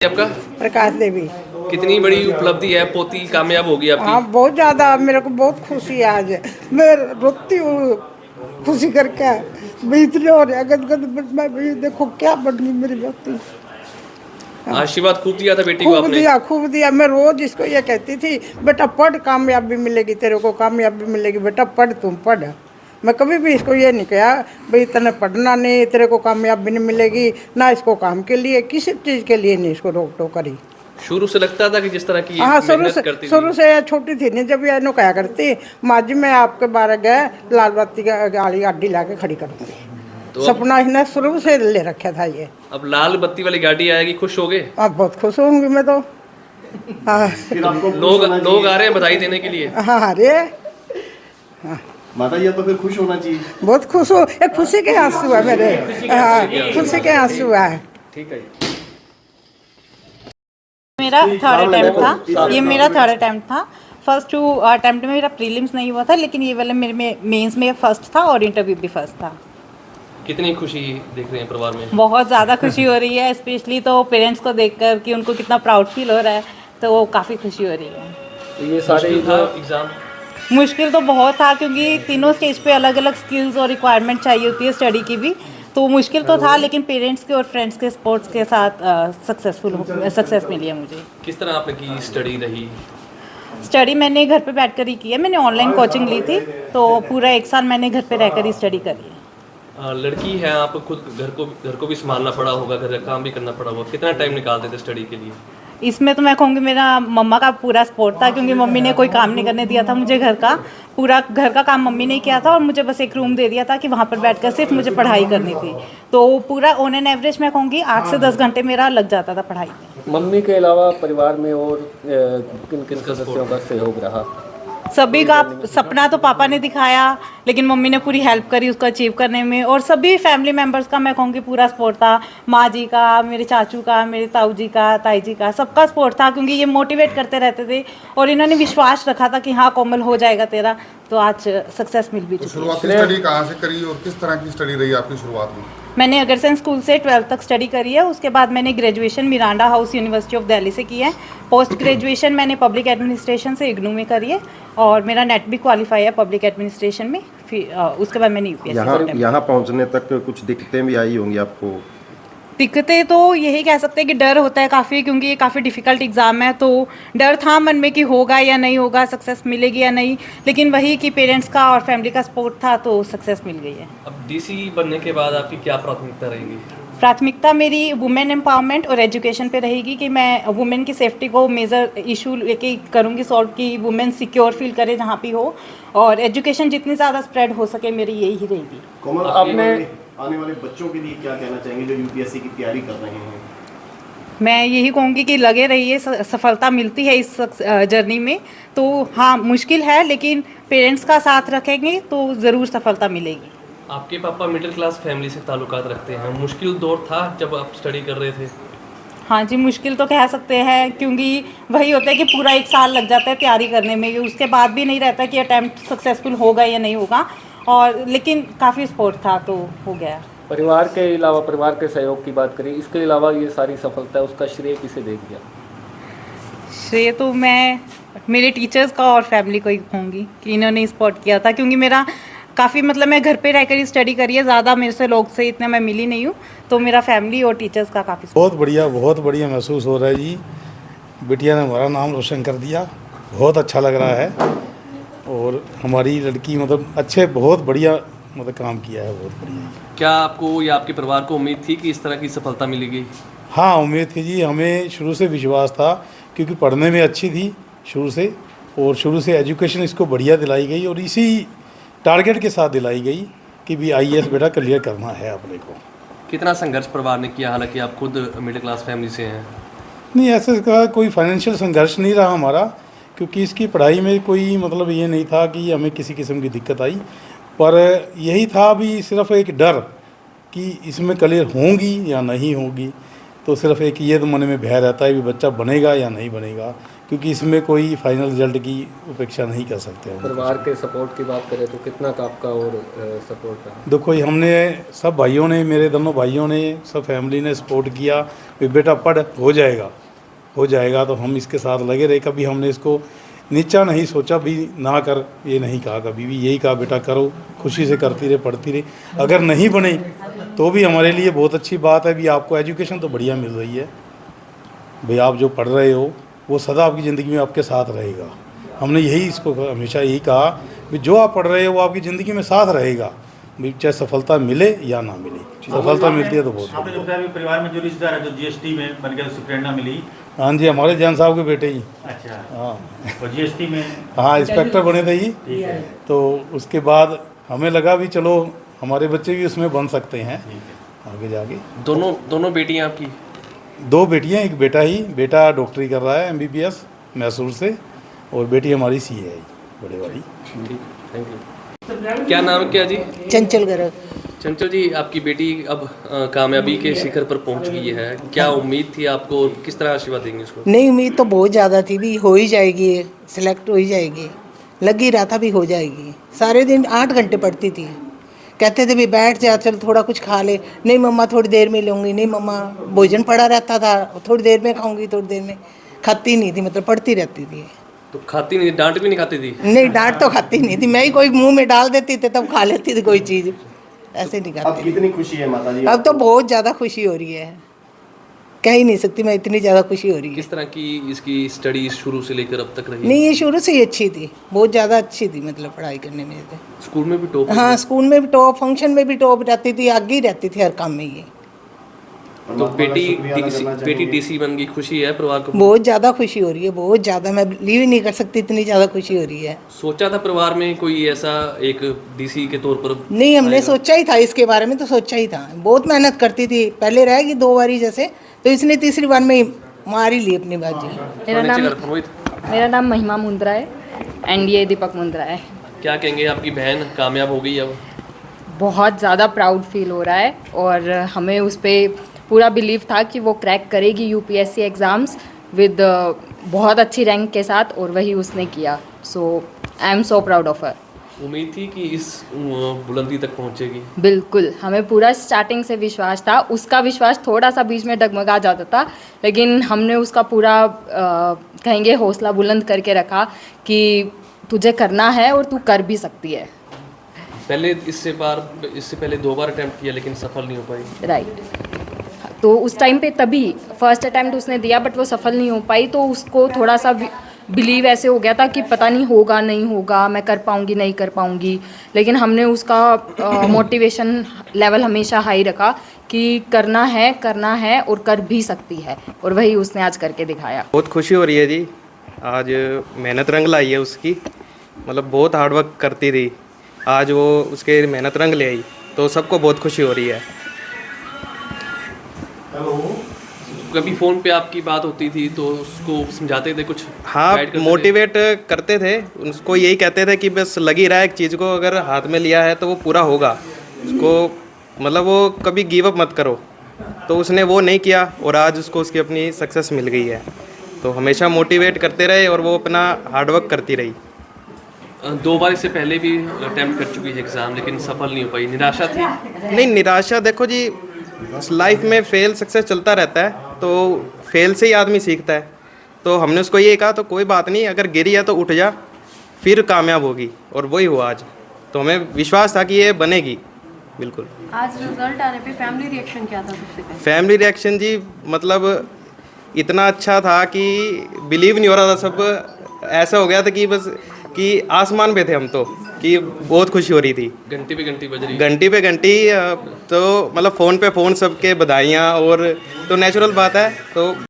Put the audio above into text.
आपका प्रकाश देवी। कितनी बड़ी उपलब्धि है, पोती कामयाब होगी आपकी। हाँ, बहुत ज़्यादा मेरे को बहुत खुशी है। आज मैं रोती हूँ खुशी करके। मैं इतने हो रहा गदगद, मैं भी देखो क्या बन गई मेरी बेटी। आशीर्वाद खूब दिया था बेटी को खूब आपने। दिया, खूब दिया। मैं रोज इसको ये कहती थी, बेटा पढ़, कामयाबी मिलेगी तेरे को, कामयाबी मिलेगी बेटा, पढ़ तुम पढ़। मैं कभी भी इसको ये नहीं कहा भाई तने पढ़ना नहीं, तेरे को कामयाबी नहीं मिलेगी ना। इसको काम के लिए किसी चीज़ के लिए नहीं इसको रोक टोक करी। शुरू से लगता था कि जिस तरह की हाँ, मेहनत करती थी। शुरू से छोटी थी नहीं, जब ये नो कहा करती माँ जी मैं आपके बारे गए लाल बत्ती का गाड़ी अड्डी ला के खड़ी करूँगी। तो सपना इसने शुरू से ले रखा था ये। अब लाल बत्ती वाली गाड़ी आएगी, खुश हो गए? अब बहुत खुश होंगी मैं तो। हाँ, लोग आ रहे हैं बधाई देने के लिए। हाँ, अरे माता जी तो फिर खुश होना चाहिए। बहुत खुश हो, एक खुशी के आंसू है मेरे। हाँ, खुशी के आंसू है। ठीक है। मेरा थर्ड अटेम्प्ट था, ये मेरा थर्ड अटेम्प्ट था। फर्स्ट 2 अटेम्प्ट में मेरा प्रीलिम्स नहीं हुआ था, लेकिन ये वाला मेरे में मेंस में फर्स्ट था और इंटरव्यू भी फर्स्ट था। कितनी खुशी देख रहे हैं परिवार में? बहुत ज़्यादा खुशी हो रही है, स्पेशली तो पेरेंट्स को देखकर कि उनको कितना प्राउड फील हो रहा है, तो काफ़ी खुशी हो रही है। तो ये सारे एग्जाम मुश्किल तो बहुत था, क्योंकि तीनों स्टेज पे अलग अलग स्किल्स और रिक्वायरमेंट चाहिए होती है स्टडी की भी, तो मुश्किल तो था, लेकिन पेरेंट्स के और फ्रेंड्स के सपोर्ट्स के साथ सक्सेस मिली है मुझे। किस तरह आपने की स्टडी रही? स्टडी मैंने घर पे बैठकर ही की है। मैंने ऑनलाइन कोचिंग ली थी, तो पूरा 1 साल मैंने घर पे रहकर ही स्टडी करी है। लड़की है आप, खुद घर को भी संभालना पड़ा होगा, घर का काम भी करना पड़ा होगा, कितना टाइम निकालते थे स्टडी के लिए? इसमें तो मैं कहूँगी मेरा मम्मा का पूरा सपोर्ट था, क्योंकि मम्मी ने कोई काम नहीं करने दिया था मुझे। घर का पूरा घर का काम मम्मी ने किया था, और मुझे बस एक रूम दे दिया था कि वहाँ पर बैठकर सिर्फ मुझे पढ़ाई करनी थी। तो पूरा ऑन एन एवरेज मैं कहूँगी 8 से 10 घंटे मेरा लग जाता था पढ़ाई में। मम्मी के अलावा परिवार में और किन किन सदस्यों का सहयोग रहा? सभी का सपना तो पापा ने दिखाया, लेकिन मम्मी ने पूरी हेल्प करी उसको अचीव करने में, और सभी फैमिली मेम्बर्स का मैं कहूँगी पूरा सपोर्ट था। माँ जी का, मेरे चाचू का, मेरे ताऊ जी का, ताई जी का, सबका सपोर्ट था, क्योंकि ये मोटिवेट करते रहते थे और इन्होंने विश्वास रखा था कि हाँ कोमल हो जाएगा तेरा, तो आज सक्सेस मिल भी चुकी है। शुरुआती स्टडी कहाँ से करी और किस तरह की स्टडी रही आपकी शुरुआत में? मैंने अग्रसेन स्कूल से 12th तक स्टडी करी है। उसके बाद मैंने graduation Miranda house university of Delhi से की है। पोस्ट ग्रेजुएशन मैंने पब्लिक एडमिनिस्ट्रेशन से इग्नू में करी है, और मेरा नेट भी क्वालिफाई है पब्लिक एडमिनिस्ट्रेशन में। फिर उसके बाद मैंने यूपीएससी। यहाँ पहुँचने तक कुछ दिक्कतें भी आई होंगी आपको? दिक्कतें तो यही कह सकते हैं कि डर होता है काफ़ी, क्योंकि ये काफ़ी डिफ़िकल्ट एग्ज़ाम है, तो डर था मन में कि होगा या नहीं होगा, सक्सेस मिलेगी या नहीं, लेकिन वही कि पेरेंट्स का और फैमिली का सपोर्ट था, तो सक्सेस मिल गई है। अब डीसी बनने के बाद आपकी क्या प्राथमिकता रहेगी? प्राथमिकता मेरी वुमेन एम्पावरमेंट और एजुकेशन पे रहेगी, कि मैं वुमेन की सेफ्टी को मेजर इशू लेके करूँगी सॉल्व, कि वुमेन सिक्योर फील करे जहाँ भी हो, और एजुकेशन जितनी ज़्यादा स्प्रेड हो सके मेरी यही रहेगी। कोमल, आपने आने वाले बच्चों के लिए क्या कहना चाहेंगे जो यूपीएससी की तैयारी कर रहे हैं? मैं यही कहूँगी कि लगे रहिए, सफलता मिलती है इस जर्नी में। तो हाँ मुश्किल है, लेकिन पेरेंट्स का साथ रखेंगे तो ज़रूर सफलता मिलेगी। आपके पापा मिडिल क्लास फैमिली से ताल्लुकात रखते हैं, मुश्किल दौर था जब आप स्टडी कर रहे थे? हाँ जी, मुश्किल तो कह सकते हैं, क्योंकि वही होता है कि पूरा 1 साल लग जाता है तैयारी करने में, उसके बाद भी नहीं रहता कि अटैम्प्ट सक्सेसफुल होगा या नहीं होगा, और लेकिन काफ़ी सपोर्ट था तो हो गया। परिवार के अलावा, परिवार के सहयोग की बात करें, इसके अलावा ये सारी सफलता है, उसका श्रेय किसे दे दिया? श्रेय तो मैं मेरे टीचर्स का और फैमिली को ही कहूँगी कि इन्होंने सपोर्ट किया था, क्योंकि मेरा काफ़ी मतलब मैं घर पे रहकर ही स्टडी करी है, ज़्यादा मेरे से लोग से इतना मैं मिली नहीं हूँ, तो मेरा फैमिली और टीचर्स का काफ़ी बहुत बढ़िया महसूस हो रहा है जी। बिटिया ने हमारा नाम रोशन कर दिया, बहुत अच्छा लग रहा है, और हमारी लड़की मतलब अच्छे बहुत बढ़िया मतलब काम किया है, बहुत बढ़िया। क्या आपको या आपके परिवार को उम्मीद थी कि इस तरह की सफलता मिलेगी? हाँ, उम्मीद थी जी, हमें शुरू से विश्वास था, क्योंकि पढ़ने में अच्छी थी शुरू से, और शुरू से एजुकेशन इसको बढ़िया दिलाई गई, और इसी टारगेट के साथ दिलाई गई कि भी आईएएस बेटा क्लियर करना है अपने को। कितना संघर्ष परिवार ने किया, हालांकि आप खुद मिडिल क्लास फैमिली से हैं? नहीं, ऐसे का कोई फाइनेंशियल संघर्ष नहीं रहा हमारा, क्योंकि इसकी पढ़ाई में कोई मतलब ये नहीं था कि हमें किसी किस्म की दिक्कत आई। पर यही था भी सिर्फ एक डर कि इसमें क्लियर होंगी या नहीं होगी, तो सिर्फ एक ये तो मन में भय रहता है कि बच्चा बनेगा या नहीं बनेगा, क्योंकि इसमें कोई फाइनल रिजल्ट की उपेक्षा नहीं कर सकते हम। परिवार के सपोर्ट की बात करें तो कितना का आपका और सपोर्ट रहा? देखो ये हमने सब भाइयों ने, मेरे दोनों भाइयों ने, सब फैमिली ने सपोर्ट किया कि बेटा पढ़, हो जाएगा, तो हम इसके साथ लगे रहे। कभी हमने इसको नीचा नहीं सोचा भी, ना कर ये नहीं कहा कभी भी, यही कहा बेटा करो, खुशी से करती रहे, पढ़ती रहे। अगर नहीं बने तो भी हमारे लिए बहुत अच्छी बात है भी आपको एजुकेशन तो बढ़िया मिल रही है भाई, आप जो पढ़ रहे हो वो सदा आपकी ज़िंदगी में आपके साथ रहेगा। हमने यही इसको हमेशा यही कहा कि जो आप पढ़ रहे हो वो आपकी ज़िंदगी में साथ रहेगा, भाई चाहे सफलता मिले या ना मिले। सफलता मिलती है तो बहुत। आपने जो बताया परिवार में जो रिश्तेदार है जो जीएसटी में बन गया, उससे प्रेरणा मिली? हाँ जी, हमारे जैन साहब के बेटे ही। अच्छा। हाँ, और जीएसटी में? हाँ, इंस्पेक्टर बने थे ही। ठीक है। तो उसके बाद हमें लगा भी चलो हमारे बच्चे भी उसमें बन सकते हैं आगे जाके। दोनों बेटियां आपकी? 2 बेटियां, एक बेटा ही। बेटा डॉक्टरी कर रहा है MBBS मैसूर से, और बेटी हमारी CA है बड़े वाली। Thank you. क्या नाम क्या जी? चंचल गर्ग। चंचल जी, आपकी बेटी अब कामयाबी के शिखर पर पहुंच गई है, क्या उम्मीद थी आपको और किस तरह आशीर्वाद देंगे उसको? नहीं, उम्मीद तो बहुत ज़्यादा थी भी हो ही जाएगी, सिलेक्ट हो ही जाएगी, लग ही रहा था भी हो जाएगी। सारे दिन 8 घंटे पढ़ती थी, कहते थे भी बैठ जा, चल थोड़ा कुछ खा ले। नहीं मम्मा थोड़ी देर में लूँगी, नहीं मम्मा भोजन पड़ा रहता था, थोड़ी देर में खाऊंगी, थोड़ी देर में। खाती नहीं थी, मतलब पढ़ती रहती थी। तो खाती नहीं थी, डांट भी नहीं खाती थी? नहीं, डांट तो खाती नहीं थी, मैं ही कोई मुंह में डाल देती थी तब खा लेती थी कोई चीज़, ऐसे नहीं अब खाती। कितनी खुशी है माता जी? अब तो बहुत ज़्यादा खुशी हो रही है, कह ही नहीं सकती मैं, इतनी ज़्यादा खुशी हो रही है। किस तरह की इसकी स्टडी शुरू से लेकर अब तक रही? नहीं, ये शुरू से ही अच्छी थी, बहुत ज़्यादा अच्छी थी, मतलब पढ़ाई करने में तो। स्कूल में भी टॉप? हाँ, स्कूल में भी टॉप, फंक्शन में भी टॉप रहती थी, आगे ही रहती थी हर काम में ये। तो बेटी DC बन गई, खुशी है परिवार को? बहुत ज़्यादा खुशी हो रही है, बहुत ज़्यादा, मैं बिलीव ही नहीं कर सकती, इतनी ज़्यादा खुशी हो रही है। सोचा था परिवार में कोई ऐसा एक DC के तौर पर? नहीं, हमने सोचा ही था इसके बारे में, तो सोचा ही था, बहुत मेहनत करती थी, पहले रहेगी 2 बारी जैसे, तो इसने तीसरी बार में ही मार ही ली अपनी बाजी। मेरा नाम महिमा मुंद्रा है एंड ये दीपक मुंद्रा है। क्या कहेंगे, आपकी बहन कामयाब हो गई अब? बहुत ज़्यादा प्राउड फील हो रहा है और हमें उस पर पूरा बिलीव था कि वो क्रैक करेगी UPSC एग्ज़ाम्स विद बहुत अच्छी रैंक के साथ, और वही उसने किया। So I am so proud of her. उम्मीद थी कि इस बुलंदी तक पहुंचेगी? बिल्कुल, हमें पूरा स्टार्टिंग से विश्वास था। उसका विश्वास थोड़ा सा बीच में डगमगा जाता था, लेकिन हमने उसका पूरा कहेंगे हौसला बुलंद करके रखा कि तुझे करना है और तू कर भी सकती है। इससे पहले 2 बार अटेम्प्ट किया लेकिन सफल नहीं हो पाई? राइट। तो उस टाइम पे तभी फर्स्ट अटेम्प्ट उसने दिया बट वो सफल नहीं हो पाई, तो उसको थोड़ा सा बिलीव ऐसे हो गया था कि पता नहीं होगा नहीं होगा, मैं कर पाऊँगी नहीं कर पाऊँगी। लेकिन हमने उसका मोटिवेशन लेवल हमेशा हाई रखा कि करना है और कर भी सकती है, और वही उसने आज करके दिखाया। बहुत खुशी हो रही है जी, आज मेहनत रंग लाई है उसकी, मतलब बहुत हार्डवर्क करती थी, आज वो उसके मेहनत रंग ले आई, तो सबको बहुत खुशी हो रही है। कभी फ़ोन पे आपकी बात होती थी तो उसको समझाते थे कुछ? हाँ, मोटिवेट करते थे, उसको यही कहते थे कि बस लगी रहा है एक चीज़ को, अगर हाथ में लिया है तो वो पूरा होगा, उसको मतलब वो कभी गिव अप मत करो। तो उसने वो नहीं किया और आज उसको उसकी अपनी सक्सेस मिल गई है। तो हमेशा मोटिवेट करते रहे और वो अपना हार्डवर्क करती रही। 2 बार इससे पहले भी अटेम्प्ट कर चुकी है एग्ज़ाम, लेकिन सफल नहीं हो पाई, निराशा थी? नहीं, निराशा देखो जी, लाइफ में फेल सक्सेस चलता रहता है, तो फेल से ही आदमी सीखता है। तो हमने उसको ये कहा तो कोई बात नहीं, अगर गिरी है तो उठ जा, फिर कामयाब होगी, और वही हुआ आज। तो हमें विश्वास था कि ये बनेगी। बिल्कुल। आज रिजल्ट आने पे फैमिली रिएक्शन क्या था सबसे पहले? फैमिली रिएक्शन जी, मतलब इतना अच्छा था कि बिलीव नहीं हो रहा था, सब ऐसा हो गया था कि बस कि आसमान पे थे हम, तो कि बहुत खुशी हो रही थी। घंटी पे घंटी बज रही? घंटी पे घंटी, तो मतलब फ़ोन पे फ़ोन सबके बधाइयाँ, और तो नेचुरल बात है। तो